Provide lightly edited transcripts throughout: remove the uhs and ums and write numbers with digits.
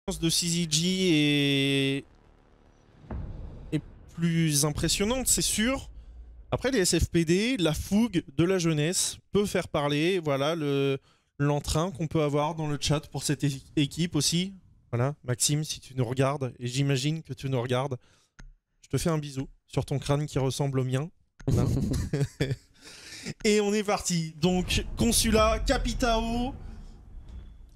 de CZG est plus impressionnante, c'est sûr. Après, les SFPD, la fougue de la jeunesse peut faire parler. Voilà, l'entrain qu'on peut avoir dans le chat pour cette équipe aussi. Voilà, Maxime, si tu nous regardes, et j'imagine que tu nous regardes, je te fais un bisou sur ton crâne qui ressemble au mien. Voilà. Et on est parti. Donc, Consulat, Capitao.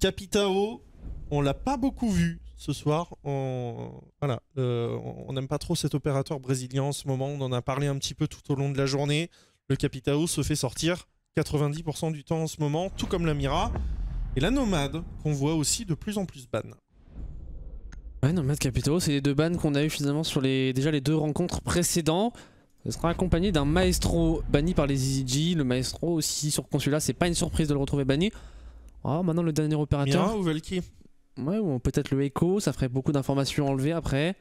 Capitao, on l'a pas beaucoup vu ce soir. Voilà, on n'aime pas trop cet opérateur brésilien en ce moment. On en a parlé un petit peu tout au long de la journée. Le Capitao se fait sortir 90% du temps en ce moment, tout comme la Mira. Et la Nomade, qu'on voit aussi de plus en plus ban. Ouais, Nomade Capitao, c'est les deux bans qu'on a eu finalement sur déjà les deux rencontres précédentes. Ce sera accompagné d'un Maestro banni par les EasyG. Le Maestro aussi sur Consulat, c'est pas une surprise de le retrouver banni. Oh, maintenant le dernier opérateur. Mira ou Valky? Ouais, ou peut-être le Echo, ça ferait beaucoup d'informations enlevées après.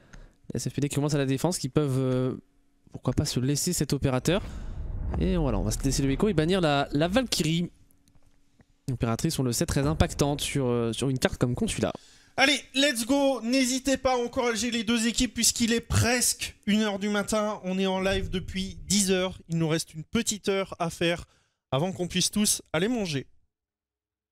Les SFPD qui commencent à la défense, qui peuvent pourquoi pas se laisser cet opérateur. Et voilà, on va se laisser le Echo et bannir la Valkyrie. Opératrice, on le sait, très impactante sur une carte comme Consulat. Allez, let's go. N'hésitez pas à encourager les deux équipes puisqu'il est presque 1h du matin. On est en live depuis 10h. Il nous reste une petite heure à faire avant qu'on puisse tous aller manger.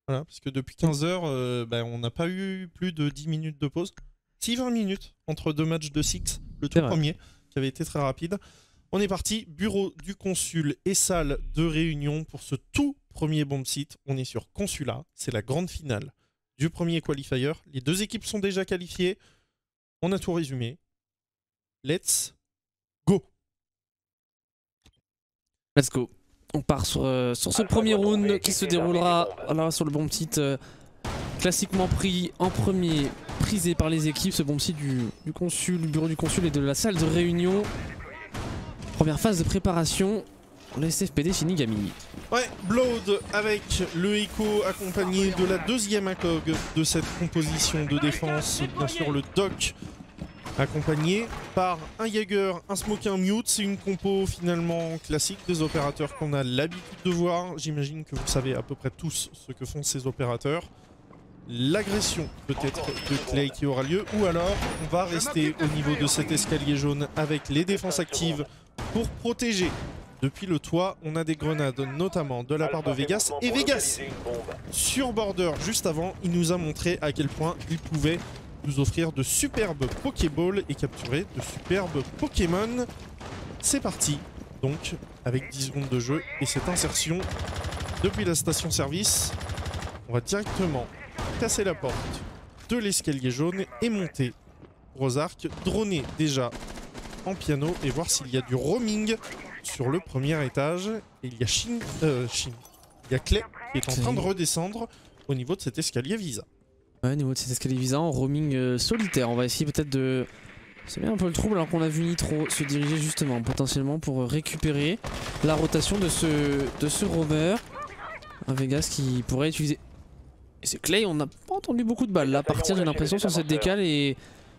Voilà, parce que depuis 15h, on n'a pas eu plus de 10 minutes de pause. Si, 20 minutes entre deux matchs de Six, le tout premier, qui avait été très rapide. On est parti, bureau du consul et salle de réunion pour ce tout premier bomb site. On est sur Consulat, c'est la grande finale du premier qualifier. Les deux équipes sont déjà qualifiées. On a tout résumé. Let's go. Let's go. On part sur ce premier round qui se déroulera là, sur le bomb site classiquement pris en premier, prisé par les équipes. Ce bomb site du bureau du consul et de la salle de réunion. Première phase de préparation. Le SFPD Shinigami. Ouais, Blood avec le Echo accompagné de la deuxième ACOG de cette composition de défense. Bien sûr le Doc accompagné par un Jaeger, un Smoke et un Mute. C'est une compo finalement classique des opérateurs qu'on a l'habitude de voir. J'imagine que vous savez à peu près tous ce que font ces opérateurs. L'agression peut-être de Clay qui aura lieu. Ou alors on va rester au niveau de cet escalier jaune avec les défenses actives pour protéger. Depuis le toit, on a des grenades, notamment de la part de Vegas. Et Vegas, sur Border, juste avant, il nous a montré à quel point il pouvait nous offrir de superbes Pokéballs et capturer de superbes Pokémon. C'est parti, donc, avec 10 secondes de jeu. Et cette insertion, depuis la station-service, on va directement casser la porte de l'escalier jaune et monter gros arc, droner déjà en piano et voir s'il y a du roaming sur le premier étage. Et il y a il y a Clay qui est en train de redescendre au niveau de cet escalier Visa. Ouais, au niveau de cet escalier Visa en roaming solitaire. On va essayer peut-être de semer un peu le trouble alors qu'on a vu Nitro se diriger justement potentiellement pour récupérer la rotation de ce roamer. Un Vegas qui pourrait utiliser. Et c'est Clay, on n'a pas entendu beaucoup de balles là partir, j'ai l'impression, sur cette décale. Et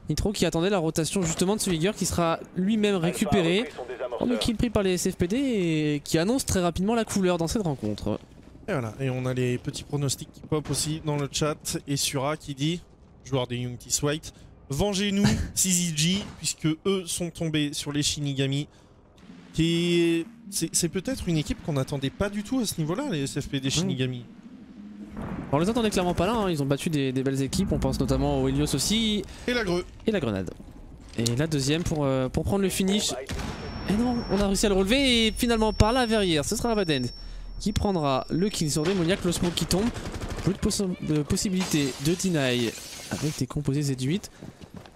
Nitro qui attendait la rotation justement de ce Jaeger qui sera lui-même récupéré. En kill pris par les SFPD et qui annonce très rapidement la couleur dans cette rencontre. Et voilà, et on a les petits pronostics qui pop aussi dans le chat. Et Sura qui dit, joueur des Youngtis White, vengez-nous CZG, puisque eux sont tombés sur les Shinigami. C'est peut-être une équipe qu'on n'attendait pas du tout à ce niveau-là, les SFPD Shinigami. On les attendait clairement pas là, hein. Ils ont battu des belles équipes, on pense notamment au Helios aussi. Et la greu. Et la grenade. Et la deuxième pour prendre le finish. Et non, on a réussi à le relever et finalement par la verrière, ce sera Abaden qui prendra le kill sur démoniaque, le smoke qui tombe. Plus de possibilité de deny avec des composés Z8.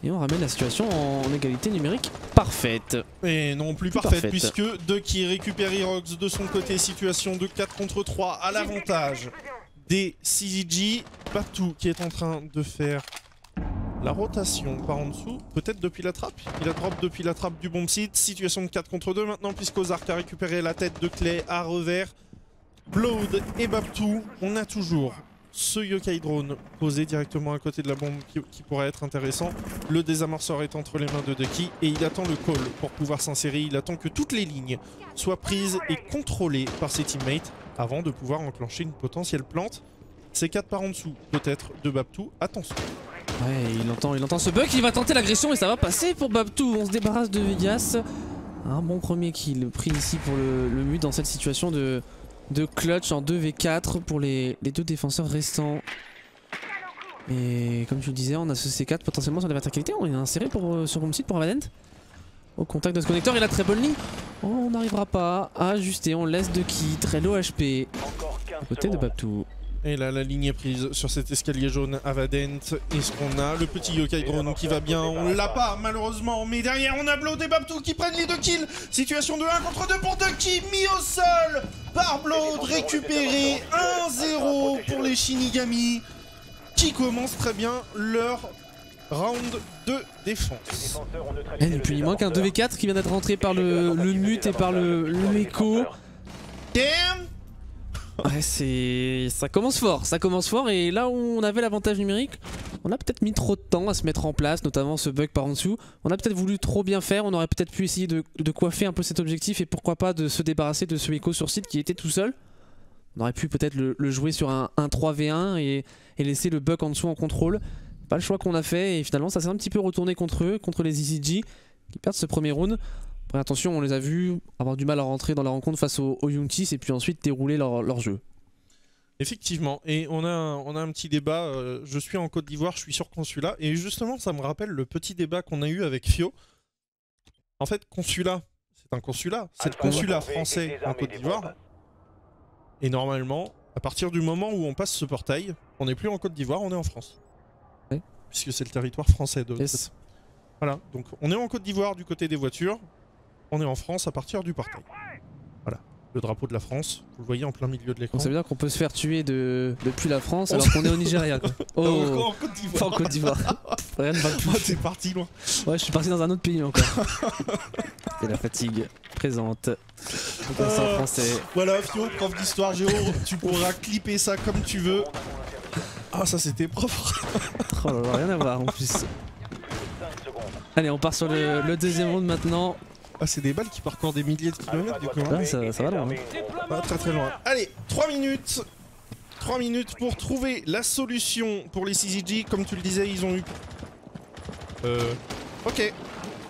Et on ramène la situation en égalité numérique parfaite. Et non plus parfaite, puisque Ducky récupère Herox de son côté. Situation de 4 contre 3 à l'avantage des CZG. Baptou qui est en train de faire la rotation par en dessous, peut-être depuis la trappe. Il a drop depuis la trappe du bomb site. Situation de 4 contre 2 maintenant, puisqu'Ozark a récupéré la tête de Clay à revers. Blood et Baptou, on a toujours ce yokai drone posé directement à côté de la bombe qui pourrait être intéressant. Le désamorceur est entre les mains de Ducky et il attend le call pour pouvoir s'insérer. Il attend que toutes les lignes soient prises et contrôlées par ses teammates avant de pouvoir enclencher une potentielle plante. C'est 4 par en dessous, peut-être, de Baptou. Attention. Ouais, il entend ce bug, il va tenter l'agression et ça va passer pour Babtou. On se débarrasse de Vegas. Un bon premier kill pris ici pour le MUT dans cette situation de clutch en 2v4 pour les deux défenseurs restants. Et comme tu le disais, on a ce C4 potentiellement sur la verticalité. On est inséré sur home site pour Avadent. Au contact de ce connecteur et la très bonne ligne. Oh, on n'arrivera pas à ajuster, on laisse de qui très low HP à côté de Babtou. Et là, la ligne est prise sur cet escalier jaune Avadent. Est-ce qu'on a le petit yokai drone qui va bien? On l'a pas, malheureusement. Mais derrière, on a Blood et Babtou qui prennent les 2 kills. Situation de 1 contre 2 pour Ducky, mis au sol par Blood, récupéré 1-0 pour les Shinigami qui commencent très bien leur round de défense. Et ni plus ni moins qu'un 2v4 qui vient d'être rentré par le MUT et par le Echo. Damn! Ouais, ça commence fort et là où on avait l'avantage numérique, on a peut-être mis trop de temps à se mettre en place, notamment ce bug par en dessous. On a peut-être voulu trop bien faire, on aurait peut-être pu essayer de coiffer un peu cet objectif et pourquoi pas de se débarrasser de ce Echo sur site qui était tout seul. On aurait pu peut-être le jouer sur un 3v1 et laisser le bug en dessous en contrôle. Pas le choix qu'on a fait et finalement ça s'est un petit peu retourné contre eux, contre les ECG qui perdent ce premier round. Après attention, on les a vus avoir du mal à rentrer dans la rencontre face aux Youngtis et puis ensuite dérouler leur jeu. Effectivement, et on a un petit débat, je suis en Côte d'Ivoire, je suis sur Consulat, et justement ça me rappelle le petit débat qu'on a eu avec Fio. En fait, Consulat, c'est un consulat, c'est le consulat français en Côte d'Ivoire. Et normalement, à partir du moment où on passe ce portail, on n'est plus en Côte d'Ivoire, on est en France. Oui. Puisque c'est le territoire français de... Yes. Voilà, donc on est en Côte d'Ivoire du côté des voitures, on est en France à partir du portail. Voilà, le drapeau de la France, vous le voyez en plein milieu de l'écran. Donc ça veut dire qu'on peut se faire tuer depuis la France alors qu'on est au Nigeria quoi. Oh, en Côte d'Ivoire. Pas en Côte d'Ivoire. Rien ne va plus. Oh, t'es parti loin. Ouais, je suis parti dans un autre pays encore. C'est la fatigue présente. Français. Voilà, Fio, prof d'histoire géo, tu pourras clipper ça comme tu veux. Ah, ça c'était propre. Oh là là, rien à voir en plus. Allez, on part sur le deuxième round maintenant. Ah, c'est des balles qui parcourent des milliers de kilomètres du coup. Ah, ça va loin. Pas très très loin. Allez, 3 minutes. 3 minutes pour trouver la solution pour les CZG. Comme tu le disais, ils ont eu... Ok.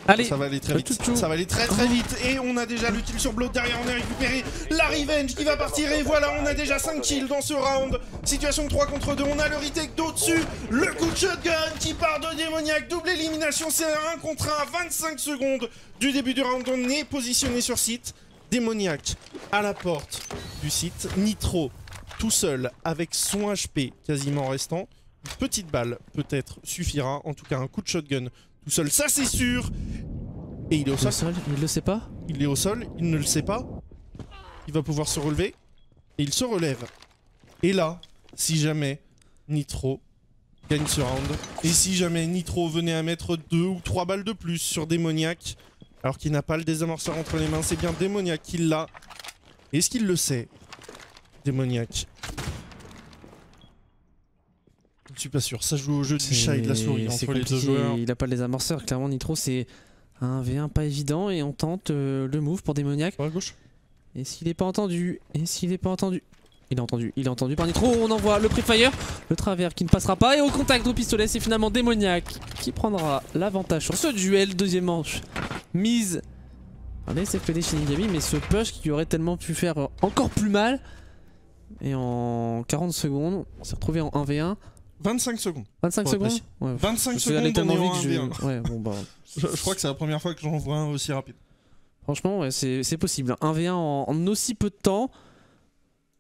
Allez, ça va aller très vite. Ça va aller très très vite. Et on a déjà le kill sur Blood. Derrière, on a récupéré la Revenge qui va partir. Et voilà, on a déjà 5 kills dans ce round. Situation de 3 contre 2. On a le retake d'au-dessus. Le coup de shotgun qui part de Démoniaque. Double élimination. C'est un 1 contre 1 à 25 secondes du début du round. On est positionné sur site. Démoniaque à la porte du site. Nitro tout seul avec son HP quasiment restant. Une petite balle peut-être suffira. En tout cas, un coup de shotgun tout seul, ça c'est sûr. Et il est au sol. Il le sait pas. Il est au sol, il ne le sait pas. Il va pouvoir se relever. Et il se relève. Et là, si jamais Nitro gagne ce round, et si jamais Nitro venait à mettre 2 ou 3 balles de plus sur Démoniaque, alors qu'il n'a pas le désamorceur entre les mains, c'est bien Démoniaque qui l'a. Est-ce qu'il le sait, Démoniaque? Je suis pas sûr, ça joue au jeu du chat et de la souris entre les deux joueurs. Il a pas les amorceurs, clairement Nitro c'est un V1 pas évident et on tente le move pour Démoniaque. À gauche. Et s'il est pas entendu, Il est entendu par Nitro, on envoie le Prefire, le travers qui ne passera pas et au contact au pistolet c'est finalement Démoniaque qui prendra l'avantage sur ce duel. Deuxième manche mise par les SFPD Shinigami, mais ce push qui aurait tellement pu faire encore plus mal. Et en 40 secondes, on s'est retrouvé en 1v1. 25 secondes. 25 secondes ouais, 25 secondes on est en 1v1. Ouais, bon, bah... je crois que c'est la première fois que j'en vois un aussi rapide. Franchement, ouais, c'est possible. 1v1 en aussi peu de temps.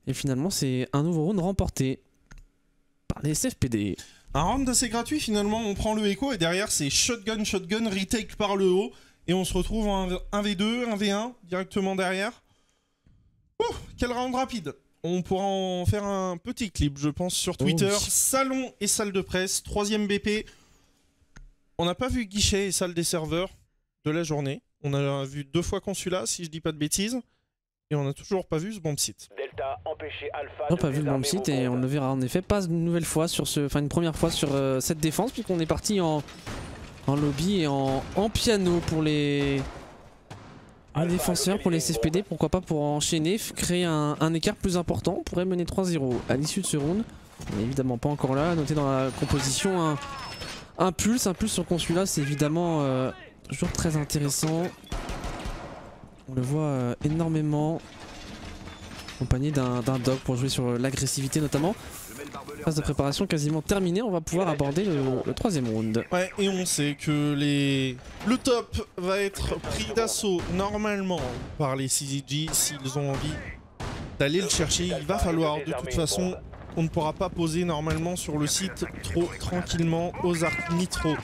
Et finalement, c'est un nouveau round remporté par les SFPD. Un round assez gratuit finalement. On prend le Echo et derrière, c'est shotgun, retake par le haut. Et on se retrouve en 1v2, 1v1 directement derrière. Ouh, quel round rapide! On pourra en faire un petit clip, je pense, sur Twitter. Oh oui. Salon et salle de presse, 3ème BP. On n'a pas vu guichet et salle des serveurs de la journée. On a vu 2 fois consulat, si je dis pas de bêtises. Et on n'a toujours pas vu ce bomb site. On n'a pas vu le bomb site et on le verra en effet pas une nouvelle fois sur une première fois sur cette défense, puisqu'on est parti en lobby et en piano pour les défenseurs, pour les SFPD, pourquoi pas pour enchaîner, créer un écart plus important. On pourrait mener 3-0 à l'issue de ce round. On n'est évidemment pas encore là. Notez dans la composition un pulse sur Consulat, c'est évidemment toujours très intéressant. On le voit énormément accompagné d'un doc pour jouer sur l'agressivité notamment. Phase de préparation quasiment terminée, on va pouvoir aborder le troisième round. Ouais, et on sait que le top va être pris d'assaut normalement par les CZG s'ils ont envie d'aller le chercher. Il va falloir, de toute façon, on ne pourra pas poser normalement sur le site trop tranquillement Ozark Nitro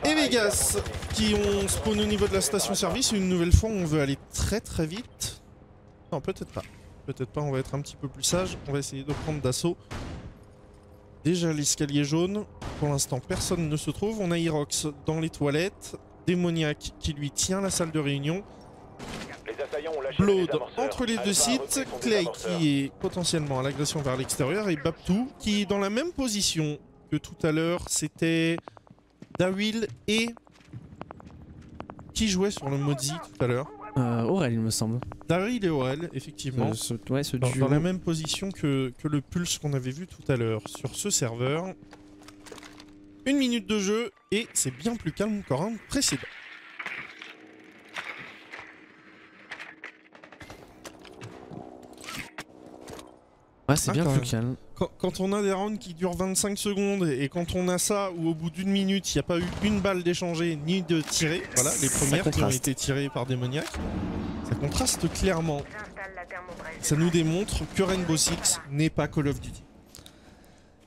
et Vegas qui ont spawn au niveau de la station service. Une nouvelle fois, on veut aller très très vite. Non, peut-être pas. Peut-être pas, on va être un petit peu plus sage. On va essayer de prendre d'assaut. Déjà l'escalier jaune. Pour l'instant, personne ne se trouve. On a Irox dans les toilettes. Démoniaque qui lui tient la salle de réunion. Blood entre les deux sites. Clay qui est potentiellement à l'agression vers l'extérieur. Et Baptou qui est dans la même position que tout à l'heure. C'était Dawil et... qui jouait sur le Modzi tout à l'heure? Aurel, il me semble. Daryl et Aurel, effectivement. Ouais, ce duo. Dans la même position que le Pulse qu'on avait vu tout à l'heure sur ce serveur. 1 minute de jeu et c'est bien plus calme qu'en round précédent. Ouais, c'est bien plus calme. Quand on a des rounds qui durent 25 secondes et quand on a ça où au bout d'1 minute il n'y a pas eu une balle d'échanger ni de tirer, voilà, les premières qui ont été tirées par Démoniaque, ça contraste clairement. Ça nous démontre que Rainbow Six n'est pas Call of Duty.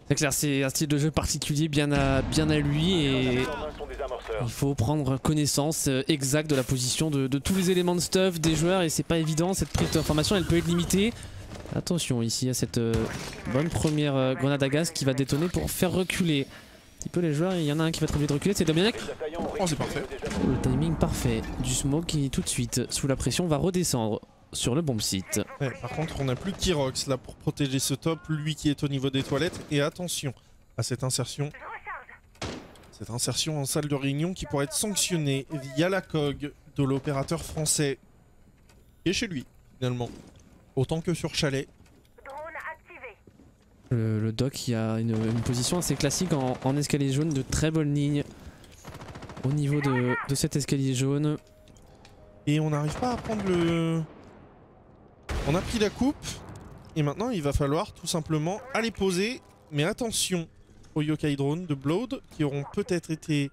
C'est clair, c'est un style de jeu particulier bien à lui et il faut prendre connaissance exacte de la position de tous les éléments de stuff des joueurs et c'est pas évident, cette prise d'information elle peut être limitée. Attention ici à cette bonne première grenade à gaz qui va détonner pour faire reculer un petit peu les joueurs. Il y en a un qui va être obligé de reculer, c'est Dominic. Oh, c'est parfait. Le timing parfait du smoke qui tout de suite sous la pression va redescendre sur le bomb site. Ouais, par contre on n'a plus Kirox là pour protéger ce top, lui qui est au niveau des toilettes. Et attention à cette insertion en salle de réunion qui pourrait être sanctionnée via la COG de l'opérateur français et chez lui finalement. Autant que sur Chalet. Le doc qui a une position assez classique en escalier jaune, de très bonnes lignes au niveau de cet escalier jaune. Et on n'arrive pas à prendre le... On a pris la coupe et maintenant il va falloir tout simplement aller poser. Mais attention aux yokai drones de Blood qui auront peut-être été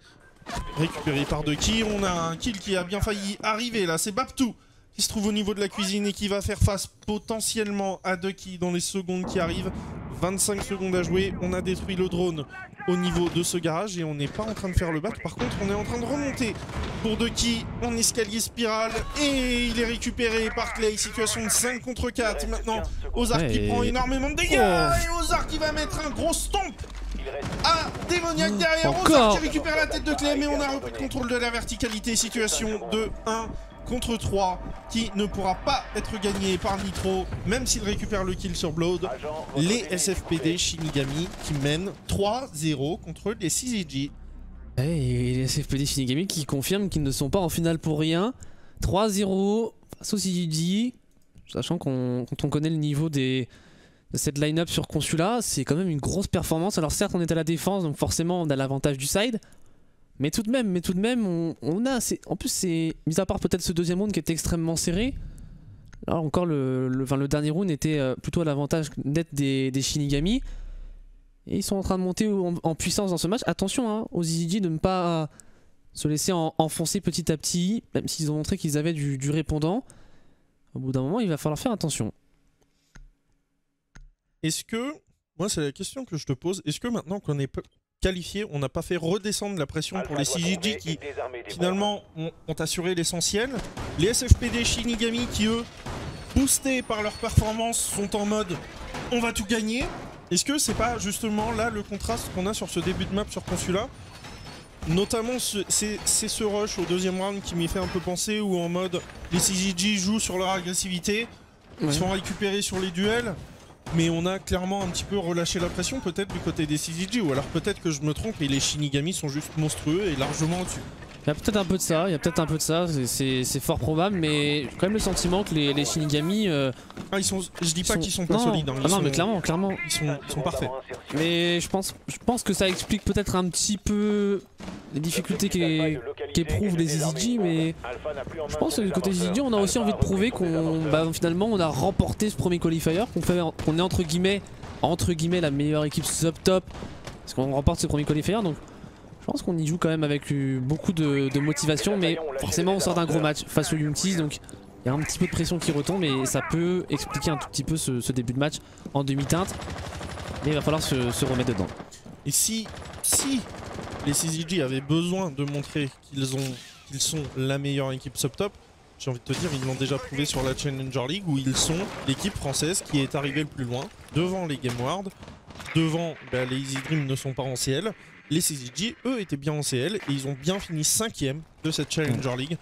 récupérés par Ducky. On a un kill qui a bien failli arriver là, c'est Baptou qui se trouve au niveau de la cuisine et qui va faire face potentiellement à Ducky dans les secondes qui arrivent. 25 secondes à jouer, on a détruit le drone au niveau de ce garage et on n'est pas en train de faire le back. Par contre, on est en train de remonter pour Ducky en escalier spirale et il est récupéré par Clay. Situation de 5 contre 4. Maintenant, Ozark qui prend énormément de dégâts et Ozark qui va mettre un gros stomp à Démoniaque derrière. Ozark qui récupère la tête de Clay mais on a repris le contrôle de la verticalité. Situation de 1 contre 3 qui ne pourra pas être gagné par Nitro même s'il récupère le kill sur Blood. Les SFPD Shinigami qui mènent 3-0 contre les CZG. Et les SFPD Shinigami qui confirment qu'ils ne sont pas en finale pour rien. 3-0 face aux CZG, sachant quand on connaît le niveau de cette line-up sur Consulat, c'est quand même une grosse performance. Alors certes on est à la défense donc forcément on a l'avantage du side. Mais tout de même, on a... En plus, c'est... Mis à part peut-être ce deuxième round qui était extrêmement serré, là encore, le dernier round était plutôt à l'avantage net des Shinigami. Et ils sont en train de monter en puissance dans ce match. Attention hein, aux ZZG de ne pas se laisser enfoncer petit à petit, même s'ils ont montré qu'ils avaient du répondant. Au bout d'un moment, il va falloir faire attention. Est-ce que... Moi, c'est la question que je te pose. Est-ce que maintenant qu'on est qualifié, on n'a pas fait redescendre la pression pour les CZG qui finalement ont assuré l'essentiel? Les SFPD Shinigami qui eux, boostés par leur performance, sont en mode on va tout gagner. Est-ce que c'est pas justement là le contraste qu'on a sur ce début de map sur Consulat? Notamment c'est ce rush au deuxième round qui m'y fait un peu penser, où en mode les CZG jouent sur leur agressivité, ils sont récupérés sur les duels. Mais on a clairement un petit peu relâché la pression peut-être du côté des CZG, ou alors peut-être que je me trompe et les Shinigami sont juste monstrueux et largement au-dessus. Il y a peut-être un peu de ça, c'est fort probable, mais j'ai quand même le sentiment que les Shinigami... je dis pas qu'ils sont pas solides, hein. Non mais clairement. Ils sont parfaits. Mais je pense que ça explique peut-être un petit peu les difficultés qu'éprouvent les EasyG, mais je pense que du côté EasyG, on a aussi envie de prouver qu'on finalement on a remporté ce premier qualifier, qu'on est entre guillemets la meilleure équipe sub-top, parce qu'on remporte ce premier qualifier, donc je pense qu'on y joue quand même avec beaucoup de motivation, mais forcément on sort d'un gros match face aux Youngtis, donc il y a un petit peu de pression qui retombe et ça peut expliquer un tout petit peu ce début de match en demi-teinte, mais il va falloir se remettre dedans. Et si les CZG avaient besoin de montrer qu'ils sont la meilleure équipe sub-top, j'ai envie de te dire, ils l'ont déjà prouvé sur la Challenger League où ils sont l'équipe française qui est arrivée le plus loin, devant les Game World, devant les Easy Dream ne sont pas en CL. Les CZG, eux, étaient bien en CL et ils ont bien fini 5ème de cette Challenger League.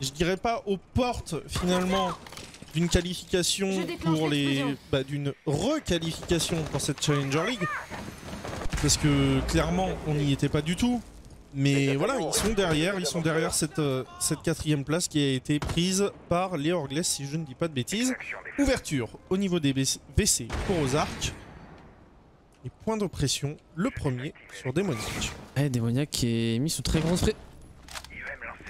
Je dirais pas aux portes, finalement, d'une qualification pour d'une requalification pour cette Challenger League. Parce que, clairement, on n'y était pas du tout. Mais voilà, ils sont derrière cette 4ème place qui a été prise par les Orgless, si je ne dis pas de bêtises. Ouverture au niveau des WC pour Ozark. Et point de pression, le premier sur Démoniaque. Démoniaque qui est mis sous très grosse pression.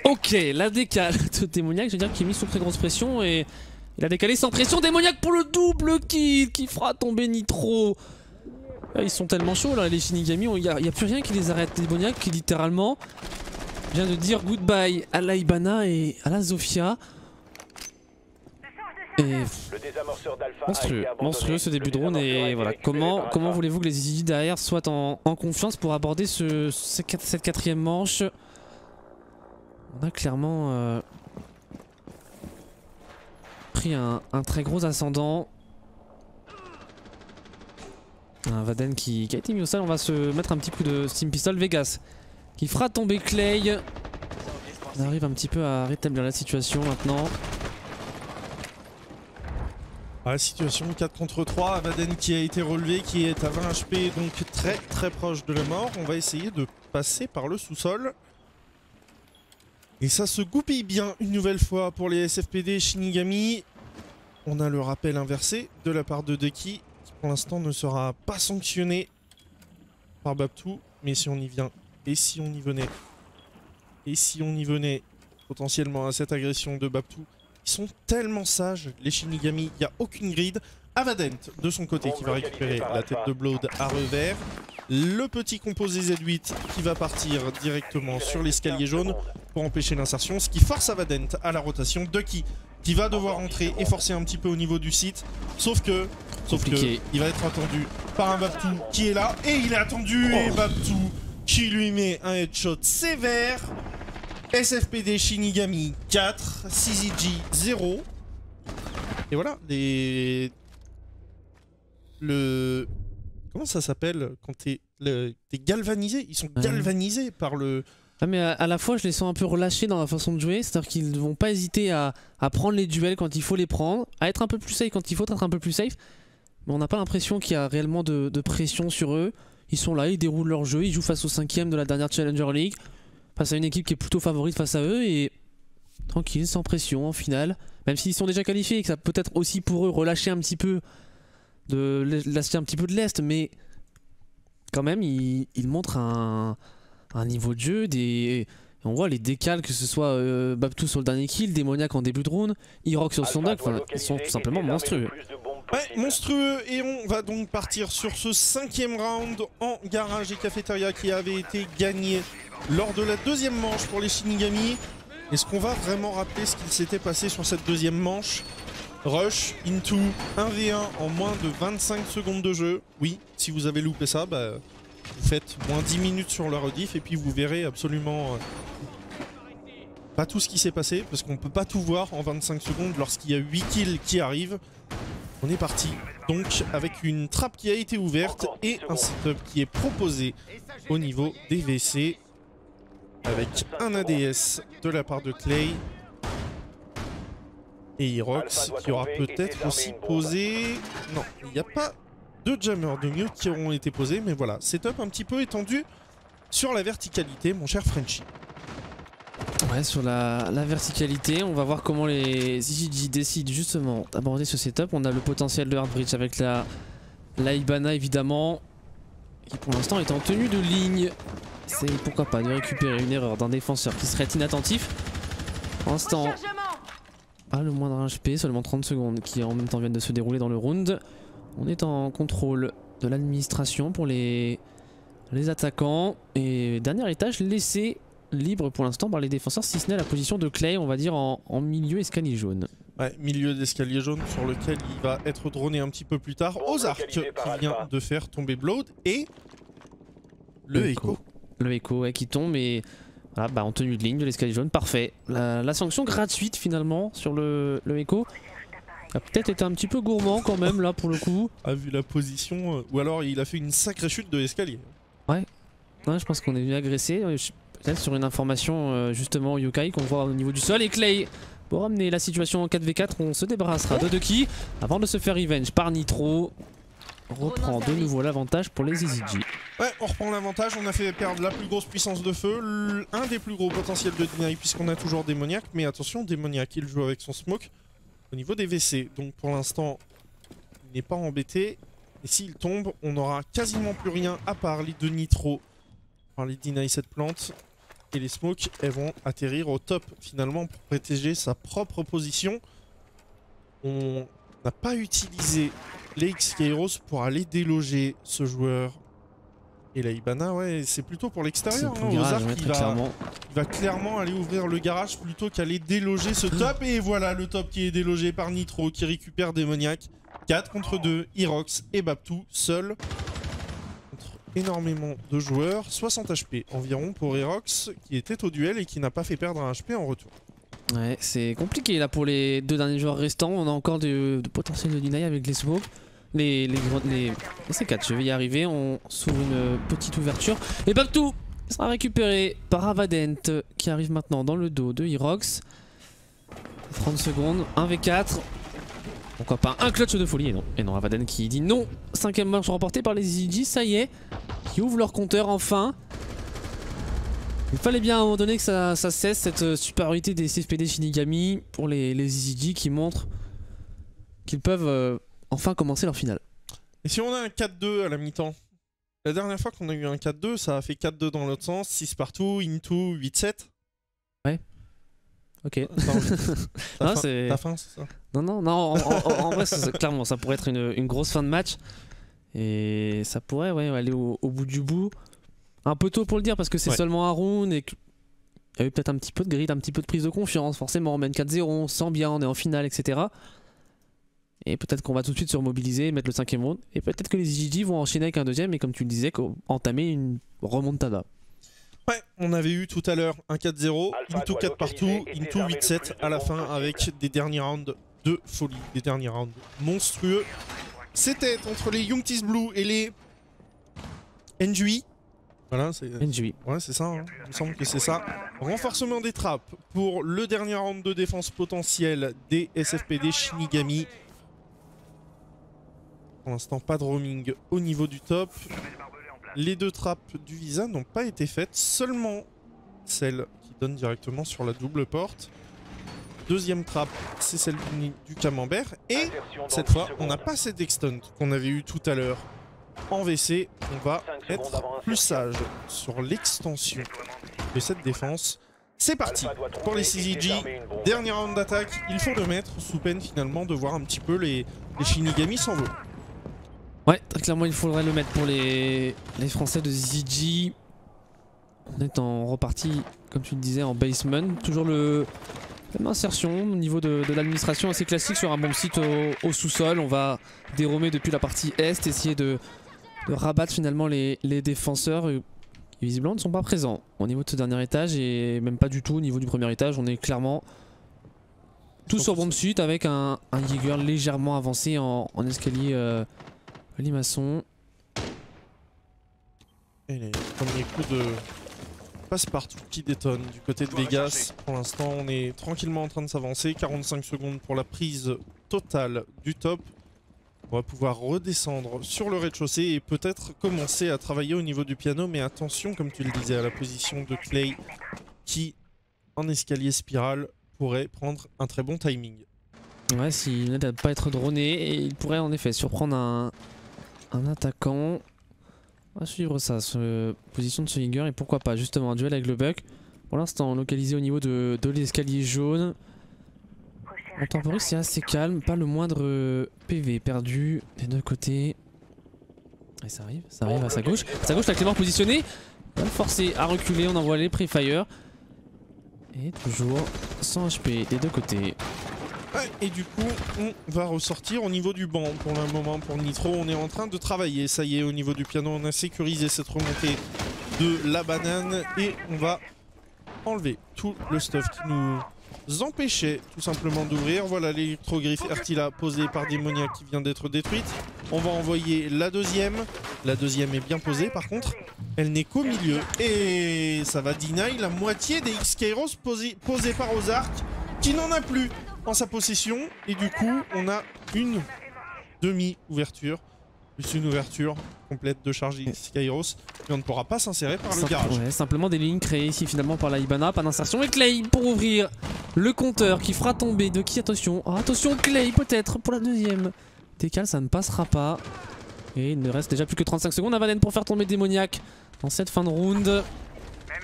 Ok, la décale de Démoniaque, je veux dire qu'il est mis sous très grosse pression et il a décalé sans pression. Démoniaque pour le double kill qui fera tomber Nitro. Ils sont tellement chauds là, les Shinigami, il n'y a plus rien qui les arrête. Démoniaque qui littéralement vient de dire goodbye à la Ibana et à la Zofia. Et monstrueux ce début de round et voilà, comment voulez-vous que les EasyG derrière soient en confiance pour aborder cette 4ème manche. On a clairement pris un très gros ascendant. Un Vaden qui a été mis au sol, on va se mettre un petit coup de Steam Pistol. Vegas qui fera tomber Clay. On arrive un petit peu à rétablir la situation maintenant. La situation 4 contre 3, Vaden qui a été relevé, qui est à 20 HP, donc très proche de la mort. On va essayer de passer par le sous-sol. Et ça se goupille bien une nouvelle fois pour les SFPD Shinigami. On a le rappel inversé de la part de Deki, qui pour l'instant ne sera pas sanctionné par Babtou. Mais si on y vient, et si on y venait, et si on y venait potentiellement à cette agression de Babtou. Ils sont tellement sages, les Shinigami, il n'y a aucune grid. Avadent de son côté qui va récupérer la tête de Blood à revers. Le petit composé Z8 qui va partir directement sur l'escalier jaune pour empêcher l'insertion. Ce qui force Avadent à la rotation. Ducky qui va devoir entrer et forcer un petit peu au niveau du site. Sauf que il va être attendu par un Babtou qui est là. Et il est attendu et Babtou qui lui met un headshot sévère. SFPD Shinigami 4, CZG 0. Et voilà, comment ça s'appelle quand t'es galvanisé? Ils sont galvanisés par le... Ah mais à la fois je les sens un peu relâchés dans la façon de jouer, c'est-à-dire qu'ils ne vont pas hésiter à prendre les duels quand il faut les prendre, à être un peu plus safe quand il faut être un peu plus safe. Mais on n'a pas l'impression qu'il y a réellement de pression sur eux. Ils sont là, ils déroulent leur jeu, ils jouent face au 5ème de la dernière Challenger League. Face à une équipe qui est plutôt favorite face à eux et tranquille, sans pression en finale. Même s'ils sont déjà qualifiés et que ça peut être aussi pour eux relâcher un petit peu de l'est, mais quand même ils montrent un niveau de jeu, on voit les décales, que ce soit Babtou sur le dernier kill, Démoniaque en début de round, Iroc sur son dock, ils sont tout simplement monstrueux. Ouais, monstrueux, et on va donc partir sur ce 5ème round en garage et cafétéria qui avait été gagné lors de la 2ème manche pour les Shinigami. Est-ce qu'on va vraiment rappeler ce qu'il s'était passé sur cette 2ème manche? Rush into 1v1 en moins de 25 secondes de jeu. Oui, si vous avez loupé ça, vous faites moins 10 minutes sur la rediff et puis vous verrez absolument pas tout ce qui s'est passé, parce qu'on peut pas tout voir en 25 secondes lorsqu'il y a 8 kills qui arrivent. On est parti donc avec une trappe qui a été ouverte et un setup qui est proposé au niveau des WC avec un ADS de la part de Clay et Irox qui aura peut-être aussi posé... Non, il n'y a pas de jammer de mute qui auront été posés, mais voilà, setup un petit peu étendu sur la verticalité, mon cher Frenchy. Ouais, sur la verticalité, on va voir comment les ZZG décident justement d'aborder ce setup. On a le potentiel de Hardbridge avec la Ibana évidemment, qui pour l'instant est en tenue de ligne. C'est pourquoi pas de récupérer une erreur d'un défenseur qui serait inattentif. Pour l'instant, pas le moindre HP, seulement 30 secondes qui en même temps viennent de se dérouler dans le round. On est en contrôle de l'administration pour les attaquants. Et dernier étage laissé libre pour l'instant par les défenseurs, si ce n'est la position de Clay, on va dire en milieu escalier jaune. Ouais, milieu d'escalier jaune sur lequel il va être droné un petit peu plus tard. Ozark qui vient de faire tomber Blood et le Echo. Le Echo ouais, qui tombe et voilà, bah, en tenue de ligne de l'escalier jaune, parfait. La sanction gratuite finalement sur le Echo a peut-être été un petit peu gourmand quand même là pour le coup. A vu la position, ou alors il a fait une sacrée chute de l'escalier. Ouais, je pense qu'on est venu agresser. Peut-être sur une information justement Yokai qu'on voit au niveau du sol. Et Clay, pour ramener la situation en 4v4, on se débarrassera de Ducky avant de se faire revenge par Nitro. Reprend de nouveau l'avantage pour les ZZG. Ouais, on reprend l'avantage, on a fait perdre la plus grosse puissance de feu, un des plus gros potentiels de deny puisqu'on a toujours Démoniaque. Mais attention, Démoniaque il joue avec son smoke au niveau des WC. Donc pour l'instant, il n'est pas embêté. Et s'il tombe, on n'aura quasiment plus rien à part les deux Nitro. Par les deny cette plante. Et les smokes, elles vont atterrir au top finalement pour protéger sa propre position. On n'a pas utilisé les XK pour aller déloger ce joueur. Et la Ibana, ouais, c'est plutôt pour l'extérieur. Ozark, il va clairement aller ouvrir le garage plutôt qu'aller déloger ce top. Et voilà le top qui est délogé par Nitro qui récupère Démoniaque. 4 contre 2, Irox et Babtou seul. Énormément de joueurs, 60 HP environ pour Irox qui était au duel et qui n'a pas fait perdre un HP en retour. Ouais, c'est compliqué là pour les deux derniers joueurs restants. On a encore de potentiel de deny avec les smokes. Les C4, je vais y arriver. On s'ouvre une petite ouverture. Et Babtou sera récupéré par Avadent qui arrive maintenant dans le dos de Irox. 30 secondes, 1v4. Pourquoi pas un clutch de folie, et non Avadent qui dit non. 5ème match remporté par les ZZG, ça y est, qui ouvrent leur compteur enfin. Il fallait bien à un moment donné que ça cesse cette supériorité des CFPD Shinigami pour les ZZG qui montrent qu'ils peuvent enfin commencer leur finale. Et si on a un 4-2 à la mi-temps? La dernière fois qu'on a eu un 4-2, ça a fait 4-2 dans l'autre sens, 6 partout, into 8-7. Ouais. Ok. T'as faim, c'est ça? Non, en vrai, clairement, ça pourrait être une grosse fin de match. Et ça pourrait aller au bout du bout. Un peu tôt pour le dire parce que c'est seulement un round et qu'il y a eu peut-être un petit peu de grid, un petit peu de prise de confiance. Forcément, on mène 4-0, on se sent bien, on est en finale, etc. Et peut-être qu'on va tout de suite se remobiliser, mettre le 5ème round. Et peut-être que les ZZG vont enchaîner avec un deuxième et comme tu le disais, entamer une remontada. Ouais, on avait eu tout à l'heure un 4-0, into 4 partout, into 8-7 à la fin avec des derniers rounds de folie, des derniers rounds monstrueux. C'était entre les Youngtis Blue et les NGI. Voilà, c'est NGI. Ouais, c'est ça, hein. Il me semble que c'est ça. Renforcement des trappes pour le dernier round de défense potentielle des SFPD Shinigami. Pour l'instant, pas de roaming au niveau du top. Les deux trappes du Visa n'ont pas été faites, seulement celle qui donne directement sur la double porte. Deuxième trappe, c'est celle du camembert. Et cette fois, on n'a pas cette extend qu'on avait eu tout à l'heure en WC. On va être plus sage sur l'extension de cette défense. C'est parti pour les CZG. Dernier round d'attaque, il faut le mettre sous peine finalement de voir un petit peu les Shinigami s'envoler. Ouais, très clairement il faudrait le mettre pour les Français de ZZG. On est en repartie, comme tu le disais, en basement. Toujours la même insertion au niveau de l'administration assez classique sur un bon site au sous-sol. On va déromer depuis la partie est, essayer de rabattre finalement les défenseurs qui visiblement ne sont pas présents au niveau de ce dernier étage et même pas du tout au niveau du premier étage. On est clairement tout sur bomb suite avec un Jaeger légèrement avancé en escalier limaçon. Et les premiers coups de passe-partout qui détonne du côté de Vegas. Pour l'instant, on est tranquillement en train de s'avancer. 45 secondes pour la prise totale du top. On va pouvoir redescendre sur le rez-de-chaussée et peut-être commencer à travailler au niveau du piano. Mais attention, comme tu le disais, à la position de Clay qui en escalier spirale pourrait prendre un très bon timing. Ouais, s'il n'aide à pas être droné, et il pourrait en effet surprendre un attaquant. On va suivre ça, position de ce Inger, et pourquoi pas justement un duel avec le Buck. Pour l'instant localisé au niveau de l'escalier jaune. En temporis c'est assez calme, pas le moindre PV perdu des deux côtés. Et ça arrive à sa gauche. À sa gauche, la Clément positionné. On va le forcer à reculer, on envoie les pré-fire. Et toujours 100 HP des deux côtés. Ouais, et du coup, on va ressortir au niveau du banc pour le moment pour Nitro. On est en train de travailler. Ça y est, au niveau du piano, on a sécurisé cette remontée de la banane. Et on va enlever tout le stuff qui nous empêchait tout simplement d'ouvrir. Voilà l'électrogriffe Ertila posée par Démoniaque qui vient d'être détruite. On va envoyer la deuxième. La deuxième est bien posée par contre. Elle n'est qu'au milieu. Et ça va deny la moitié des X-Kairos posés par Ozark qui n'en a plus en sa possession. Et du coup, on a une demi-ouverture. Plus une ouverture complète de charge X-Kairos. Et on ne pourra pas s'insérer par le garage. Ouais, simplement des lignes créées ici finalement par la Hibana. Pas d'insertion. Et Clay pour ouvrir le compteur qui fera tomber de qui? Attention. Oh, attention, Clay peut-être pour la deuxième. Décale, ça ne passera pas. Et il ne reste déjà plus que 35 secondes à Vaden pour faire tomber Démoniaque dans cette fin de round.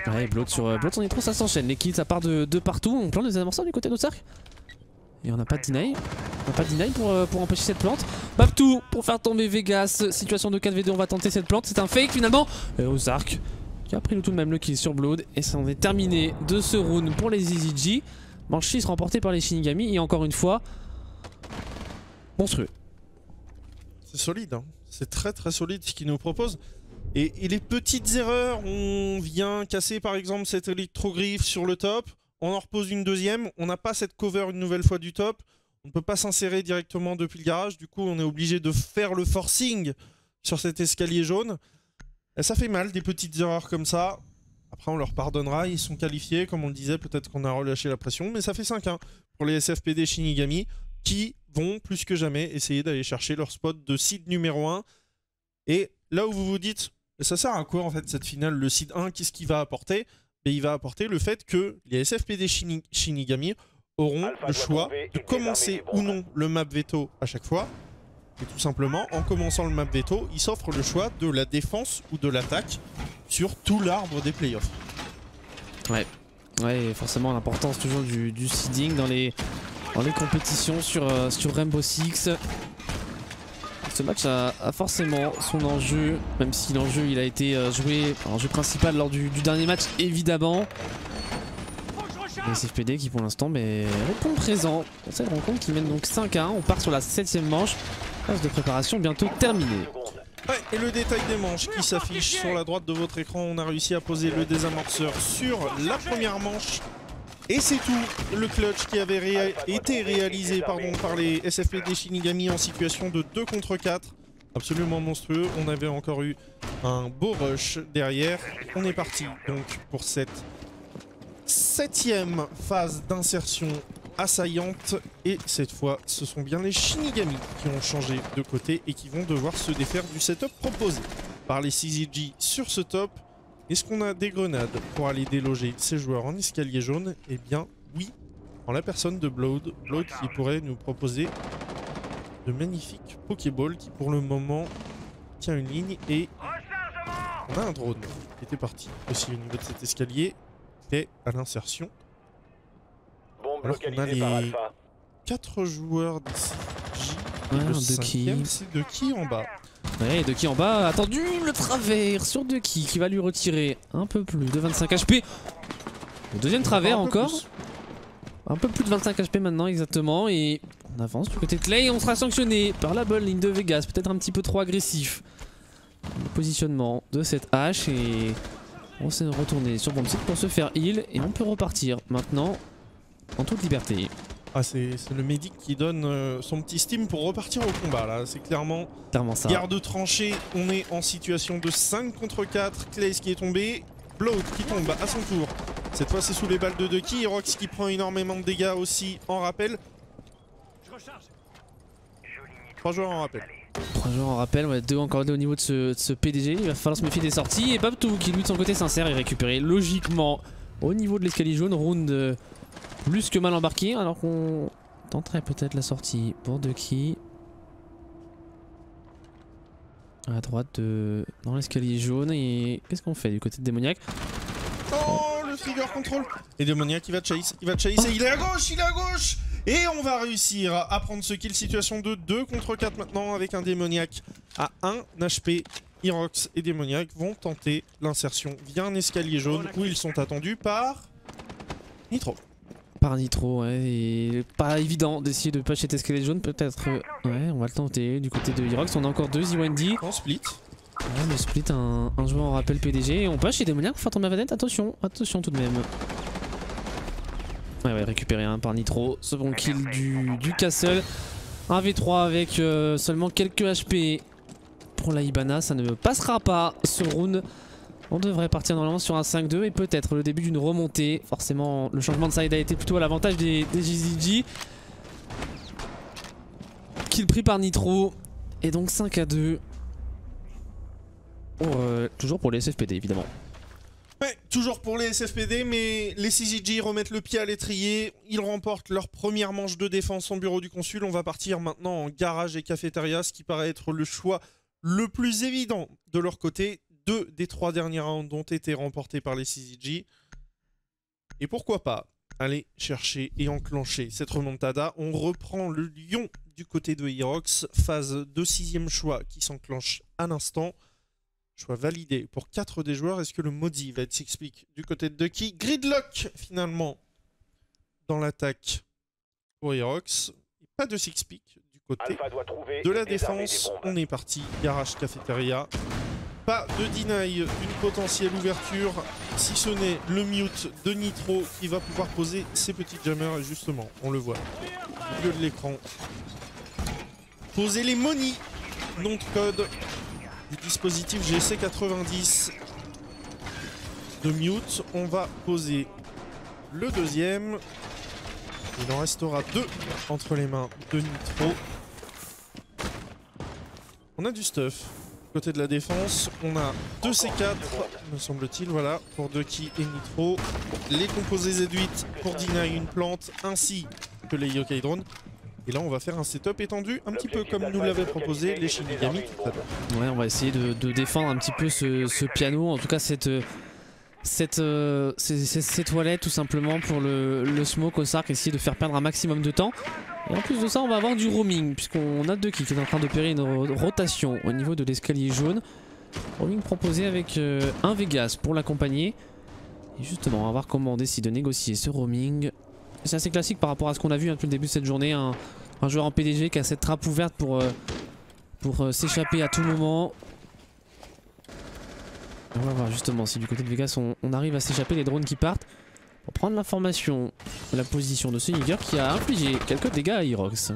Ouais, Blood sur son Nitro, ça s'enchaîne. Les kills, ça part de partout. On plante des amorceurs du côté d'Ozark. Et on n'a pas de deny. On n'a pas de deny pour empêcher cette plante. Babtou pour faire tomber Vegas. Situation de 4v2, on va tenter cette plante. C'est un fake finalement. Et Ozark qui a pris tout de même le kill sur Blood. Et ça en est terminé de ce round pour les EasyG. Manchis remporté par les Shinigami. Et encore une fois, monstrueux. C'est solide, hein. C'est très très solide ce qu'ils nous proposent. Et les petites erreurs, on vient casser par exemple cette électrogriffe sur le top. On en repose une deuxième, on n'a pas cette cover une nouvelle fois du top, on ne peut pas s'insérer directement depuis le garage, du coup on est obligé de faire le forcing sur cet escalier jaune. Et ça fait mal, des petites erreurs comme ça. Après on leur pardonnera, ils sont qualifiés, comme on le disait, peut-être qu'on a relâché la pression, mais ça fait 5-1 pour les SFPD Shinigami qui vont plus que jamais essayer d'aller chercher leur spot de seed numéro 1. Et là où vous vous dites, ça sert à quoi en fait cette finale, le seed 1, qu'est-ce qu'il va apporter? Et il va apporter le fait que les SFPD Shinigami auront le choix de commencer ou non le map veto à chaque fois. Et tout simplement, en commençant le map veto, ils s'offrent le choix de la défense ou de l'attaque sur tout l'arbre des playoffs. Ouais, ouais, forcément l'importance toujours du seeding dans les compétitions sur Rainbow Six. Ce match a forcément son enjeu, même si l'enjeu il a été joué, enjeu principal lors du dernier match évidemment. Les SFPD qui pour l'instant répond présent dans cette rencontre qui mène donc 5-1. On part sur la 7ème manche, phase de préparation bientôt terminée. Ouais, et le détail des manches qui s'affiche sur la droite de votre écran, on a réussi à poser le désamorceur sur la première manche. Et c'est tout, le clutch qui avait été réalisé par les SFPD Shinigami en situation de 2 contre 4. Absolument monstrueux, on avait encore eu un beau rush derrière. On est parti donc pour cette 7ème phase d'insertion assaillante. Et cette fois, ce sont bien les Shinigami qui ont changé de côté et qui vont devoir se défaire du setup proposé par les CZG sur ce top. Est-ce qu'on a des grenades pour aller déloger ces joueurs en escalier jaune? Eh bien oui, en la personne de Blood. Blood qui pourrait nous proposer de magnifiques Pokéballs qui pour le moment tient une ligne. Et on a un drone qui était parti aussi au niveau de cet escalier. C'était à l'insertion. Alors qu'on a les 4 joueurs d'ici. Le 5ème, c'est de qui en bas? Ouais, Ducky en bas, attendu le travers sur Ducky qui va lui retirer un peu plus de 25 HP. Le deuxième travers encore. Un peu plus de 25 HP maintenant exactement. Et on avance du côté de Clay, on sera sanctionné par la bonne ligne de Vegas, peut-être un petit peu trop agressif. Le positionnement de cette hache et on s'est retourné sur bon site pour se faire heal. Et on peut repartir maintenant en toute liberté. Ah, c'est le médic qui donne son petit steam pour repartir au combat là, c'est clairement ça. Garde tranchée, on est en situation de 5 contre 4, Clays qui est tombé, Blood qui tombe à son tour. Cette fois c'est sous les balles de Ducky, Rox qui prend énormément de dégâts aussi en rappel. 3 joueurs en rappel. 3 joueurs en rappel, ouais, 2 encore au niveau de ce PDG, il va falloir se méfier des sorties. Et Babtou qui lui de son côté s'insère et récupérer logiquement au niveau de l'escalier jaune. Round plus que mal embarqué alors qu'on tenterait peut-être la sortie pour Ducky. À droite dans l'escalier jaune. Et qu'est-ce qu'on fait du côté de Démoniaque? Oh, le trigger control. Et Démoniaque il va chase et il est à gauche, Et on va réussir à prendre ce kill, situation de 2 contre 4 maintenant avec un Démoniaque à 1 HP. Irox et Démoniaque vont tenter l'insertion via un escalier jaune où ils sont attendus par Nitro. Par Nitro, ouais, et pas évident d'essayer de patcher cet escalier jaune, peut-être. Ouais, on va le tenter du côté de Irox. On a encore 2 Iwandy. En split. Ouais, le split, un joueur en rappel PDG. Et on passe chez Démoniaque pour faire tomber la vedette. Attention, attention tout de même. Ouais, récupéré par Nitro. Second kill du Castle. 1v3 avec seulement quelques HP pour la Hibana. Ça ne passera pas ce round. On devrait partir normalement sur un 5-2 et peut-être le début d'une remontée. Forcément, le changement de side a été plutôt à l'avantage des GZG. Kill pris par Nitro. Et donc 5-2. Toujours pour les SFPD évidemment. Ouais, toujours pour les SFPD, mais les CZG remettent le pied à l'étrier. Ils remportent leur première manche de défense en bureau du consul. On va partir maintenant en garage et cafétéria, ce qui paraît être le choix le plus évident de leur côté. 2 des 3 derniers rounds ont été remportés par les CZG. Et pourquoi pas aller chercher et enclencher cette remontada. On reprend le lion du côté de Irox. Phase de 6e choix qui s'enclenche à l'instant. Choix validé pour 4 des joueurs. Est-ce que le maudit va être s'explique du côté de Ducky? Gridlock finalement dans l'attaque pour Irox. Pas de six-pick du côté de la défense. On est parti. Garage cafétéria. Pas de deny d'une potentielle ouverture, si ce n'est le mute de Nitro qui va pouvoir poser ses petits jammers. Et justement, on le voit au milieu de l'écran. Poser les monies, nom de code du dispositif GC90 de mute. On va poser le deuxième. Il en restera 2 entre les mains de Nitro. On a du stuff. Côté de la défense, on a 2 C4, me semble-t-il, voilà, pour Ducky et Nitro. Les composés Z8 pour Deny une plante, ainsi que les Yokai Drones. Et là, on va faire un setup étendu, un petit peu comme nous l'avaient proposé les Shinigami tout à l'heure. Ouais, on va essayer de défendre un petit peu ce piano, en tout cas ces toilettes tout simplement pour le smoke au Sark, essayer de faire perdre un maximum de temps. Et en plus de ça, on va avoir du roaming, puisqu'on a Ducky qui est en train d'opérer une rotation au niveau de l'escalier jaune. Roaming proposé avec un Vegas pour l'accompagner. Et justement, on va voir comment on décide de négocier ce roaming. C'est assez classique par rapport à ce qu'on a vu depuis le début de cette journée. Un joueur en PDG qui a cette trappe ouverte pour s'échapper à tout moment. On va voir justement si du côté de Vegas on arrive à s'échapper, les drones qui partent. Pour prendre l'information de la position de ce nigger qui a infligé quelques dégâts à Irox.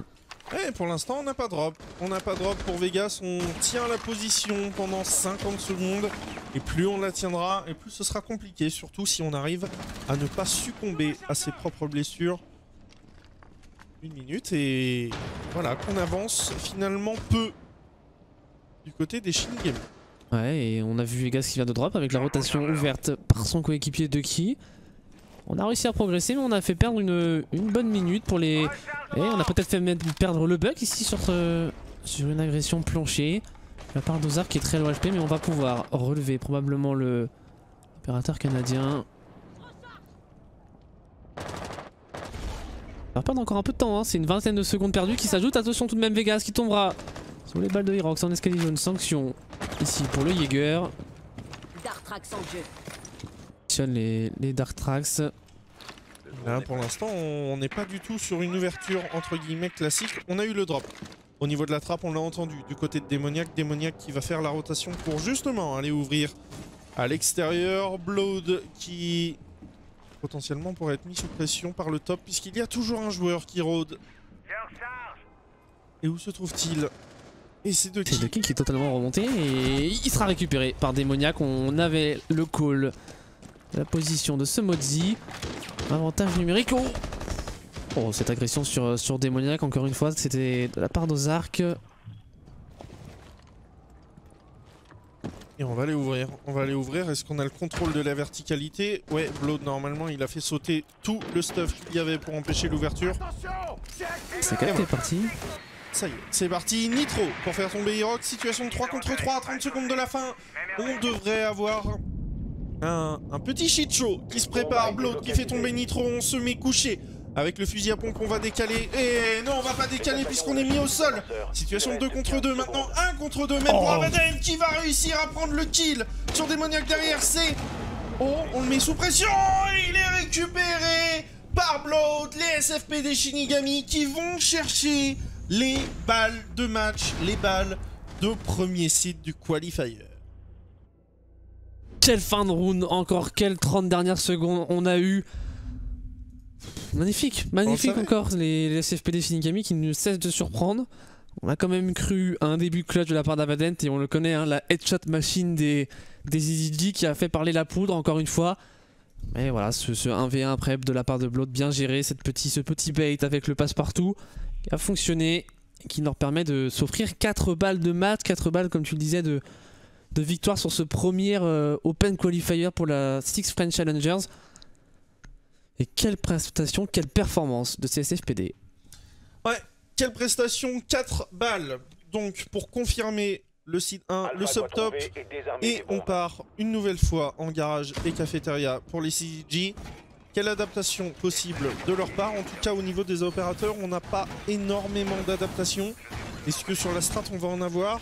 Et pour l'instant, on n'a pas de drop. On n'a pas de drop pour Vegas. On tient la position pendant 50 secondes. Et plus on la tiendra, et plus ce sera compliqué. Surtout si on arrive à ne pas succomber à ses propres blessures. 1 minute et voilà qu'on avance finalement peu du côté des Shinigami. Ouais, et on a vu Vegas qui vient de drop avec la rotation ouverte par son coéquipier Ducky. On a réussi à progresser, mais on a fait perdre une bonne minute pour les... Et on a peut-être fait perdre le bug ici sur une agression plancher. La part d'Ozark qui est très low HP, mais on va pouvoir relever probablement le opérateur canadien. On va perdre encore un peu de temps, hein. C'est une vingtaine de secondes perdues qui s'ajoutent. Attention tout de même Vegas qui tombera sur les balles de Irox en escalier jaune. Sanction ici pour le Jaeger. Les Dark Tracks. Là pour l'instant on n'est pas du tout sur une ouverture entre guillemets classique. On a eu le drop. Au niveau de la trappe on l'a entendu du côté de Démoniaque. Démoniaque qui va faire la rotation pour justement aller ouvrir à l'extérieur. Blood qui potentiellement pourrait être mis sous pression par le top puisqu'il y a toujours un joueur qui rôde. Et où se trouve-t-il? Et c'est Ducky. C'est Ducky qui est totalement remonté et il sera récupéré par Démoniaque. On avait le call. La position de ce Modzi. Avantage numérique. Oh, cette agression sur Démoniaque, encore une fois, c'était de la part d'Ozark. Et on On va aller ouvrir. On va aller ouvrir. Est-ce qu'on a le contrôle de la verticalité? Ouais, Blood, normalement, il a fait sauter tout le stuff qu'il y avait pour empêcher l'ouverture. C'est quand même parti. Ça y est, c'est parti. Nitro pour faire tomber Herox. Situation de 3 contre 3, 30 secondes de la fin. On devrait avoir un petit shit show qui se prépare. Blood qui fait tomber Nitro. On se met couché. Avec le fusil à pompe, on va décaler. Et non, on va pas décaler puisqu'on est mis au sol. Situation 2 contre 2. Maintenant 1 contre 2. Même pour Abaddon qui va réussir à prendre le kill sur Démoniaque derrière. C'est... Oh, on le met sous pression. Il est récupéré par Blood. Les SFP des Shinigami qui vont chercher les balles de match, les balles de premier site du qualifier. Quelle fin de round, encore quelles 30 dernières secondes on a eu. Magnifique, magnifique encore les SFPD Shinigami qui ne cessent de surprendre. On a quand même cru à un début clutch de la part d'Abaddon et on le connaît, hein, la headshot machine des EasyG qui a fait parler la poudre encore une fois. Mais voilà, ce 1v1 prep de la part de Blood bien géré, ce petit bait avec le passe-partout qui a fonctionné et qui leur permet de s'offrir 4 balles de match, 4 balles comme tu le disais de victoire sur ce premier Open Qualifier pour la Six French Challengers. Et quelle prestation, quelle performance de ces SFPD. Ouais, quelle prestation, 4 balles. Donc pour confirmer le site 1, le subtop. Et on part une nouvelle fois en garage et cafétéria pour les CG. Quelle adaptation possible de leur part? En tout cas au niveau des opérateurs, on n'a pas énormément d'adaptation. Est-ce que sur la strat on va en avoir?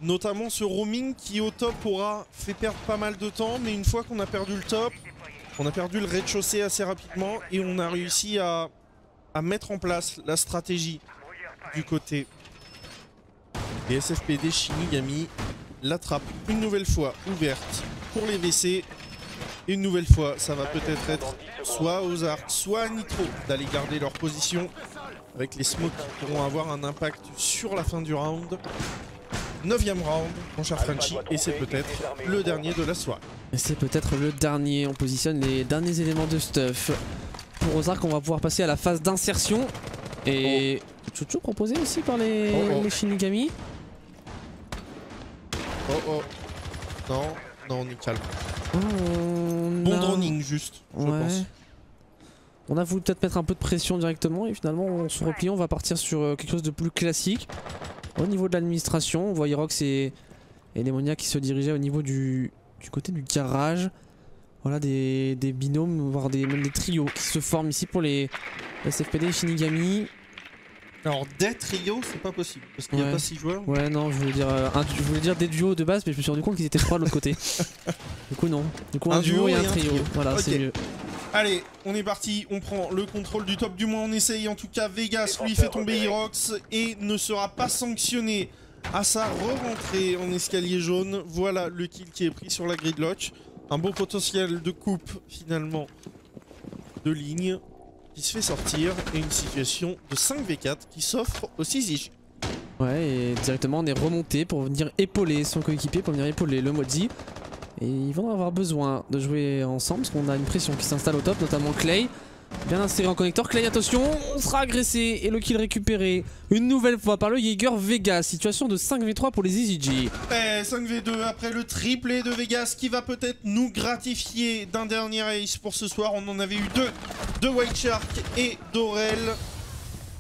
Notamment ce roaming qui au top aura fait perdre pas mal de temps. Mais une fois qu'on a perdu le top, on a perdu le rez-de-chaussée assez rapidement et on a réussi à mettre en place la stratégie du côté des SFPD Shinigami. La trappe une nouvelle fois ouverte pour les WC. Et une nouvelle fois, ça va peut-être être soit aux arcs, soit à Nitro d'aller garder leur position avec les smokes qui pourront avoir un impact sur la fin du round. 9ème round, mon cher Frenchy, et c'est peut-être le dernier de la soirée. Et c'est peut-être le dernier, on positionne les derniers éléments de stuff. Pour Ozark, on va pouvoir passer à la phase d'insertion. Et Chuchu proposé aussi par les Shinigami. Non, on est calme. Bon droning juste, je pense. On a voulu peut-être mettre un peu de pression directement et finalement on se replie, on va partir sur quelque chose de plus classique. Au niveau de l'administration, on voit Herox et Démoniaque qui se dirigeaient au niveau du côté du garage. Voilà des binômes, voire même des trios qui se forment ici pour les SFPD et Shinigami. Alors des trios, c'est pas possible parce qu'il n'y a pas 6 joueurs. Ouais, non, je voulais dire des duos de base, mais je me suis rendu compte qu'ils étaient 3 de l'autre côté. Du coup, non. Du coup, un duo et un trio. Voilà, c'est mieux. Allez, on est parti, on prend le contrôle du top, du moins on essaye. En tout cas, Vegas, lui, fait tomber Herox et ne sera pas sanctionné à sa re-rentrée en escalier jaune. Voilà le kill qui est pris sur la gridlock. Un beau potentiel de coupe, finalement, de ligne qui se fait sortir. Et une situation de 5v4 qui s'offre au 6 Ouais, et directement on est remonté pour venir épauler son coéquipier, pour venir épauler le Modzi. Et ils vont avoir besoin de jouer ensemble parce qu'on a une pression qui s'installe au top, notamment Clay. Bien inséré en connecteur. Clay, attention, on sera agressé et le kill récupéré une nouvelle fois par le Jaeger Vegas. Situation de 5v3 pour les EasyG. 5v2 après le triplé de Vegas qui va peut-être nous gratifier d'un dernier ace pour ce soir. On en avait eu 2 de White Shark et d'Aurel.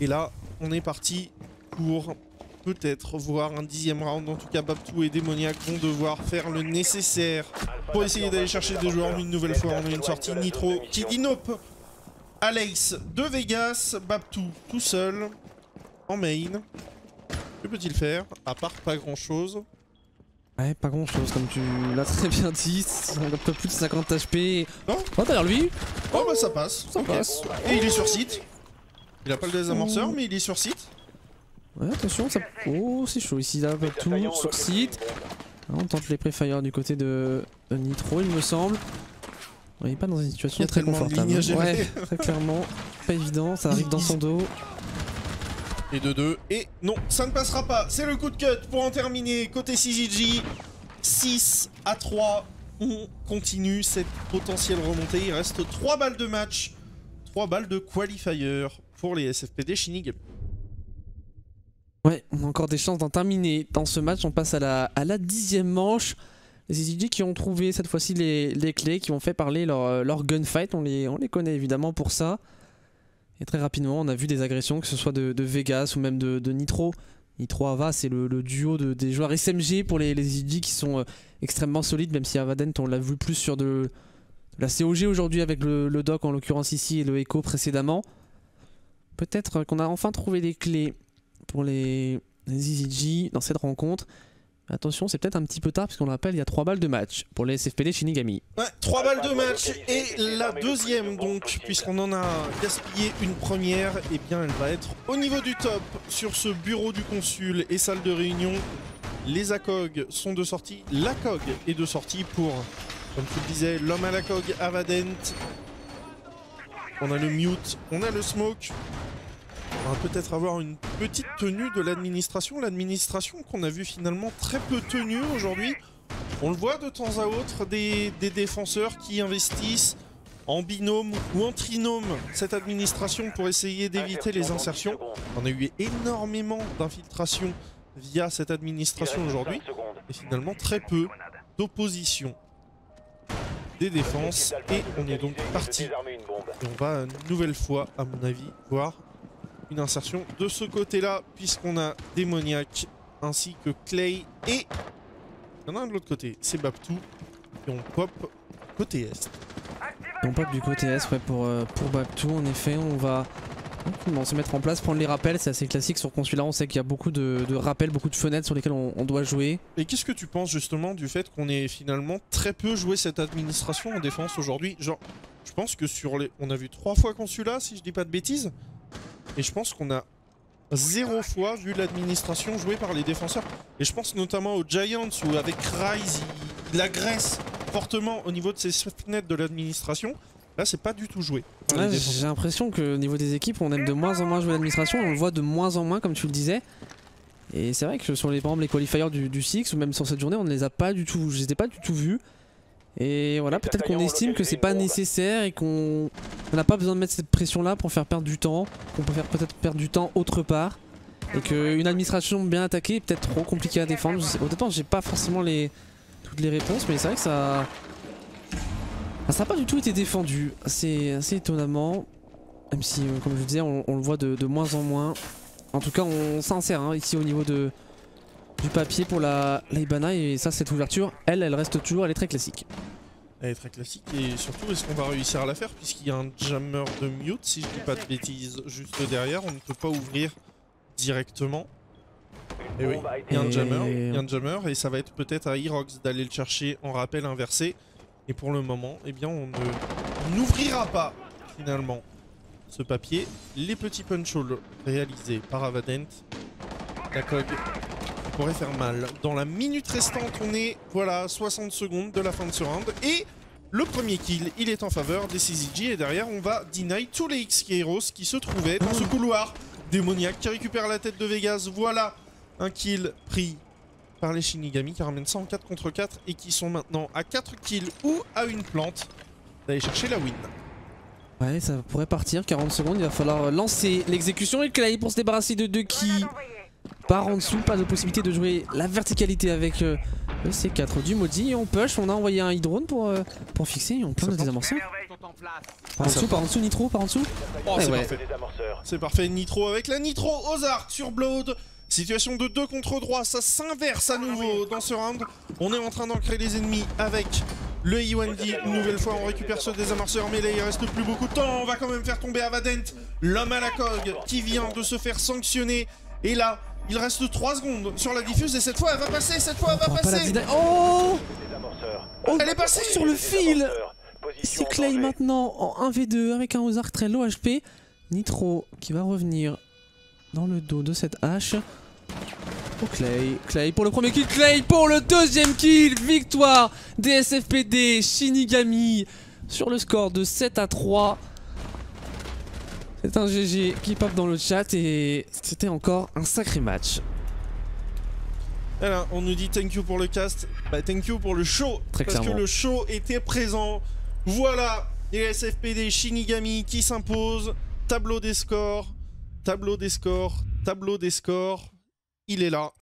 Et là, on est parti pour peut-être voir un 10ème round. En tout cas, Babtou et Démoniaque vont devoir faire le nécessaire pour essayer d'aller chercher des joueurs. Une nouvelle fois, on a une sortie Nitro qui dit nope. Alex de Vegas, Babtou tout seul en main. Que peut-il faire? À part pas grand chose. Ouais, pas grand chose comme tu l'as très bien dit. On a un peu plus de 50 HP. Oh, derrière lui. Oh bah ça passe. Ça passe. Et il est sur site. Il a pas le désamorceur, mais il est sur site. Ouais, attention, ça... Oh, c'est chaud ici, là, Babtou sur site. On tente les pré-fire du côté de Nitro, il me semble. On n'est pas dans une situation très confortable. Ouais, très clairement. Pas évident, ça arrive dans son dos. Et de 2. Et non, ça ne passera pas. C'est le coup de cut pour en terminer. Côté CGG, 6-3. On continue cette potentielle remontée. Il reste 3 balles de match. 3 balles de qualifier pour les SFPD Shinigami. Ouais, on a encore des chances d'en terminer dans ce match. On passe à la 10ème manche. EasyG qui ont trouvé cette fois-ci les clés, qui ont fait parler leur gunfight. On les connaît évidemment pour ça. Et très rapidement, on a vu des agressions, que ce soit de Vegas ou même de Nitro. Nitro Ava, c'est le duo des joueurs SMG pour les EasyG qui sont extrêmement solides, même si Avadent, on l'a vu plus sur de la COG aujourd'hui avec le Doc en l'occurrence ici et le Echo précédemment. Peut-être qu'on a enfin trouvé les clés pour les EasyG dans cette rencontre. Attention, c'est peut-être un petit peu tard puisqu'on le rappelle, il y a 3 balles de match pour les SFPD Shinigami. Ouais, 3 balles de match et la deuxième donc, puisqu'on en a gaspillé une première, et bien elle va être au niveau du top sur ce bureau du consul et salle de réunion. Les ACOG sont de sortie, l'ACOG est de sortie pour, comme tu le disais, l'homme à l'ACOG, Avadent. On a le mute, on a le smoke. On va peut-être avoir une petite tenue de l'administration. L'administration qu'on a vu finalement très peu tenue aujourd'hui. On le voit de temps à autre, des défenseurs qui investissent en binôme ou en trinôme cette administration pour essayer d'éviter les insertions. On a eu énormément d'infiltrations via cette administration aujourd'hui. Et finalement très peu d'opposition des défenses. Et on est donc parti. Et on va une nouvelle fois, à mon avis, voir une insertion de ce côté-là, puisqu'on a Démoniaque ainsi que Clay et il y en a un de l'autre côté, c'est Baptou et on pop côté Est. Et on pop du côté Est, ouais, pour Baptou. En effet, on va se mettre en place, prendre les rappels, c'est assez classique sur Consulat. On sait qu'il y a beaucoup de rappels, beaucoup de fenêtres sur lesquelles on doit jouer. Et qu'est-ce que tu penses justement du fait qu'on ait finalement très peu joué cette administration en défense aujourd'hui? Genre, je pense que on a vu 3 fois Consulat, si je dis pas de bêtises. Et je pense qu'on a 0 fois vu l'administration jouée par les défenseurs. Et je pense notamment aux Giants où avec Rise, il agresse fortement au niveau de ses fenêtres de l'administration. Là, c'est pas du tout joué. Ouais, j'ai l'impression qu'au niveau des équipes, on aime de moins en moins jouer l'administration. On le voit de moins en moins, comme tu le disais. Et c'est vrai que sur par exemple, les qualifiers du Six ou même sur cette journée, on ne les a pas du tout. Je les ai pas du tout vus. Et voilà, peut-être qu'on estime que c'est pas nécessaire et qu'on n'a pas besoin de mettre cette pression là pour faire perdre du temps, qu'on peut faire peut-être perdre du temps autre part, et qu'une administration bien attaquée est peut-être trop compliquée à défendre. Honnêtement, j'ai pas forcément toutes les réponses, mais c'est vrai que ça n'a pas du tout été défendu, assez étonnamment, même si comme je vous disais, on le voit de moins en moins. En tout cas, on s'insère hein, ici au niveau du papier pour la Ibana, et ça, cette ouverture, elle reste toujours, elle est très classique. Elle est très classique, et surtout, est-ce qu'on va réussir à la faire, puisqu'il y a un jammer de mute, si je dis pas de bêtises, juste derrière, on ne peut pas ouvrir directement. Et oui, il y a un jammer, et ça va être peut-être à Herox d'aller le chercher en rappel inversé. Et pour le moment, eh bien, on n'ouvrira pas, finalement, ce papier. Les petits punch holes réalisés par Avadent, la COG pourrait faire mal. Dans la minute restante, on est, voilà, 60 secondes de la fin de ce round. Et le premier kill, il est en faveur des CZG. Et derrière, on va deny tous les XK Heroes qui se trouvaient dans ce couloir. Démoniaque qui récupère la tête de Vegas. Voilà un kill pris par les Shinigami qui ramènent ça en 4 contre 4 et qui sont maintenant à 4 kills ou à une plante d'aller chercher la win. Ouais, ça pourrait partir, 40 secondes, il va falloir lancer l'exécution et Clay pour se débarrasser de deux qui part en dessous, pas de possibilité de jouer la verticalité avec le C4 du maudit. Et on push, on a envoyé un hydrone pour fixer et on plante le désamorceur. Par en dessous, Nitro, par en dessous. Oh, c'est parfait. C'est parfait, Nitro avec la Nitro Ozark sur Blood. Situation de 2 contre 3, ça s'inverse à nouveau dans ce round. On est en train d'ancrer les ennemis avec le IOND. Une nouvelle fois, on récupère ce désamorceur, mais là, il reste plus beaucoup de temps. On va quand même faire tomber Avadent, l'homme à la COG, qui vient de se faire sanctionner. Et là, il reste 3 secondes sur la diffuse, et cette fois, elle va passer, Oh, elle est passée sur le fil. C'est Clay maintenant en 1v2 avec un Ozark très low HP. Nitro qui va revenir dans le dos de cette hache. Oh, Clay pour le premier kill, Clay pour le deuxième kill. Victoire des SFPD Shinigami sur le score de 7-3. C'est un GG qui pop dans le chat et c'était encore un sacré match. Voilà, on nous dit thank you pour le cast, bah thank you pour le show, très parce clairement que le show était présent. Voilà, les SFPD Shinigami qui s'imposent. Tableau des scores, il est là.